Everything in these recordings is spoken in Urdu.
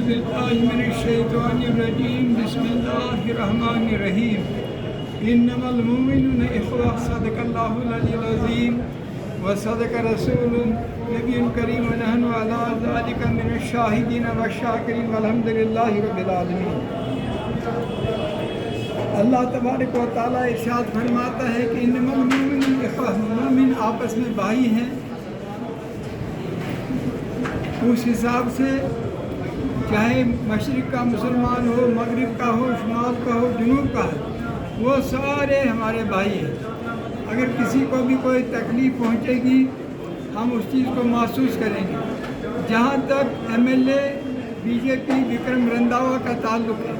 بالله من الشيطان الرجيم بسم الله الرحمن الرحيم إنما المؤمنون إخوة صدق الله العلي العظيم وصدق رسول النبي الكريم ونحن على ذلك من الشاهدين والشاكرين والحمد لله رب العالمين. اللہ تبارک و تعالیٰ ارشاد فرماتا ہے کہ انما المؤمنون اخوہ، مومن آپس میں بھائی ہیں. اس حساب سے چاہے مشرق کا مسلمان ہو، مغرب کا ہو، شمال کا ہو، جنوب کا ہو، وہ سارے ہمارے بھائی ہیں. اگر کسی کو بھی کوئی تکلیف پہنچے گی ہم اس چیز کو محسوس کریں گے. جہاں تک MLA BJP وکرم رنداوا کا تعلق ہے،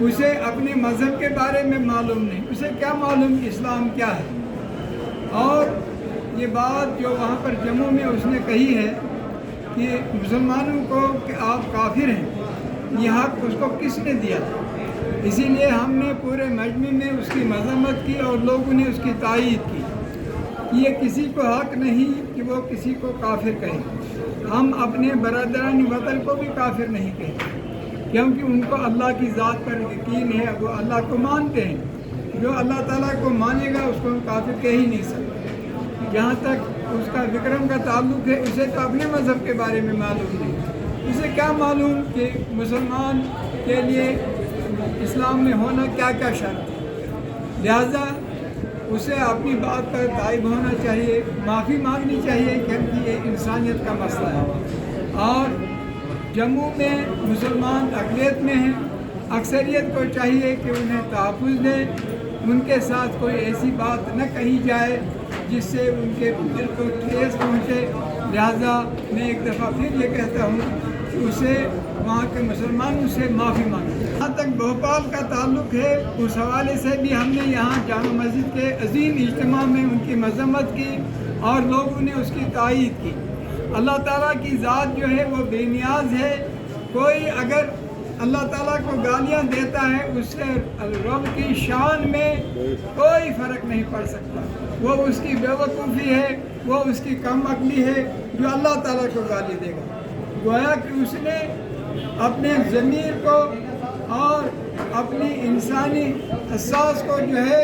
اسے اپنے مذہب کے بارے میں معلوم نہیں. اسے کیا معلوم اسلام کیا ہے؟ اور یہ بات جو وہاں پر جموں میں اس نے کہی ہے کہ مسلمانوں کو کہ آپ کافر ہیں، یہ حق اس کو کس نے دیا؟ اسی لیے ہم نے پورے مجمع میں اس کی مذمت کی اور لوگوں نے اس کی تائید کی. یہ کسی کو حق نہیں کہ وہ کسی کو کافر کہے. ہم اپنے برادران وطن کو بھی کافر نہیں کہتے، کیونکہ ان کو اللہ کی ذات پر یقین ہے، وہ اللہ کو مانتے ہیں. جو اللہ تعالیٰ کو مانے گا اس کو ہم کافر کہہ ہی نہیں سکتے. جہاں تک اس کا وکرم کا تعلق ہے، اسے تو اپنے مذہب کے بارے میں معلوم نہیں. اسے کیا معلوم کہ مسلمان کے لیے اسلام میں ہونا کیا کیا شرط ہے؟ لہذا اسے اپنی بات پر غائب ہونا چاہیے، معافی مانگنی چاہیے، کیونکہ یہ انسانیت کا مسئلہ ہے. اور جموں میں مسلمان اقلیت میں ہیں، اکثریت کو چاہیے کہ انہیں تحفظ دیں، ان کے ساتھ کوئی ایسی بات نہ کہی جائے جس سے ان کے دل کو ٹھیس پہنچے. لہذا میں ایک دفعہ پھر یہ کہتا ہوں کہ اسے وہاں کے مسلمانوں سے معافی مانگے. جہاں تک بھوپال کا تعلق ہے، اس حوالے سے بھی ہم نے یہاں جامع مسجد کے عظیم اجتماع میں ان کی مذمت کی اور لوگوں نے اس کی تائید کی. اللہ تعالیٰ کی ذات جو ہے وہ بے نیاز ہے. کوئی اگر اللہ تعالیٰ کو گالیاں دیتا ہے اس سے رب کی شان میں کوئی فرق نہیں پڑ سکتا. وہ اس کی بے وقوفی ہے، وہ اس کی کم عقلی ہے جو اللہ تعالیٰ کو گالی دے گا. گویا کہ اس نے اپنے ضمیر کو اور اپنی انسانی احساس کو جو ہے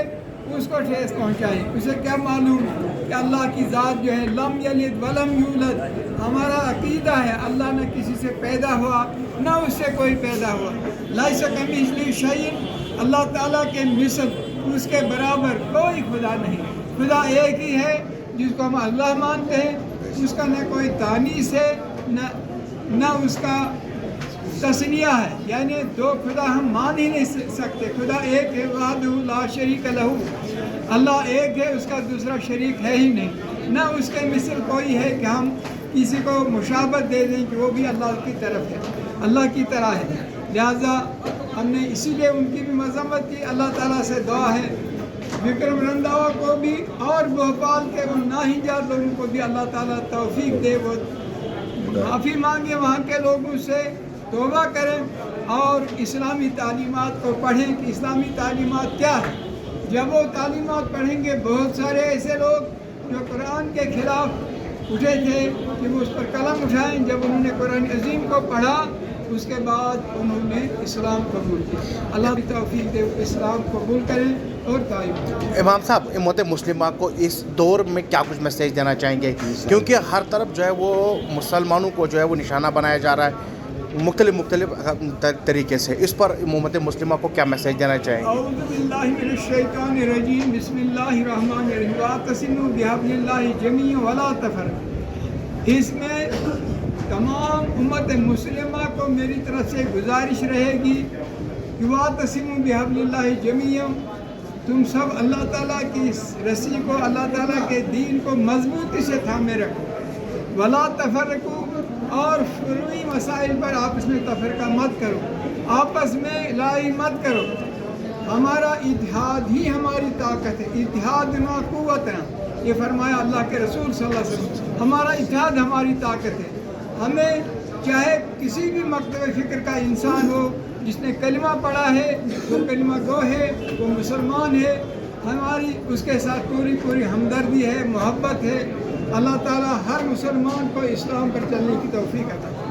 اس کو ٹھیس پہنچائی. اسے کیا معلوم کہ اللہ کی ذات جو ہے لم یلد ولم یولد. ہمارا عقیدہ ہے اللہ نہ کسی سے پیدا ہوا نہ اس سے کوئی پیدا ہوا. لیس کمثلہ شیء، اللہ تعالیٰ کے مثل اس کے برابر کوئی خدا نہیں. خدا ایک ہی ہے جس کو ہم اللہ مانتے ہیں. اس کا نہ کوئی تانیث ہے نہ اس کا تثنیہ ہے، یعنی دو خدا ہم مان ہی نہیں سکتے. خدا ایک ہے، وحدہ لا شریک لہ. اللہ ایک ہے، اس کا دوسرا شریک ہے ہی نہیں. نہ اس کے مثل کوئی ہے کہ ہم کسی کو مشابہت دے دیں کہ وہ بھی اللہ کی طرف ہے، اللہ کی طرح ہے. لہذا ہم نے اسی لیے ان کی بھی مذمت کی. اللہ تعالیٰ سے دعا ہے وکرم رنداوا کو بھی اور بھوپال کے ان ناہنجار لوگوں کو بھی اللہ تعالیٰ توفیق دے، وہ معافی مانگے، وہاں کے لوگوں سے توبہ کریں اور اسلامی تعلیمات کو پڑھیں کہ اسلامی تعلیمات کیا ہے. جب وہ تعلیمات پڑھیں گے، بہت سارے ایسے لوگ جو قرآن کے خلاف اٹھے تھے کہ وہ اس پر قلم اٹھائیں. جب انہوں نے قرآن عظیم کو پڑھا اس کے بعد انہوں نے اسلام قبول کیا. اللہ کی توفیق دے اسلام قبول کریں اور دائم. امام صاحب، امت مسلمہ کو اس دور میں کیا کچھ میسیج دینا چاہیں گے؟ کیونکہ ہر طرف جو ہے وہ مسلمانوں کو جو ہے وہ نشانہ بنایا جا رہا ہے مختلف طریقے سے. اس پر امت مسلمہ کو کیا میسیج دینا چاہیں گے؟ اعوذ باللہ من الشیطان الرجیم بسم اللہ الرحمن الرحیم واعتصموا بحبل اللہ جمیعا ولا تفرقوا. اس میں تمام امت مسلمہ کو میری طرف سے گزارش رہے گی کہ واعتصموا بحبل اللہ جمیعا، تم سب اللہ تعالیٰ کی رسی کو، اللہ تعالیٰ کے دین کو مضبوطی سے تھامے رکھو. ولا تفرقوا، اور فروعی مسائل پر آپس میں تفرقہ مت کرو، آپس میں لڑائی مت کرو. ہمارا اتحاد ہی ہماری طاقت ہے. اتحادنا قوتنا، یہ فرمایا اللہ کے رسول صلی اللہ علیہ وسلم. ہمارا اتحاد ہماری طاقت ہے. ہمیں چاہے کسی بھی مکتب فکر کا انسان ہو، جس نے کلمہ پڑھا ہے وہ کلمہ گو ہے، وہ مسلمان ہے، ہماری اس کے ساتھ پوری ہمدردی ہے، محبت ہے. اللہ تعالیٰ ہر مسلمان کو اسلام پر چلنے کی توفیق عطا کرے.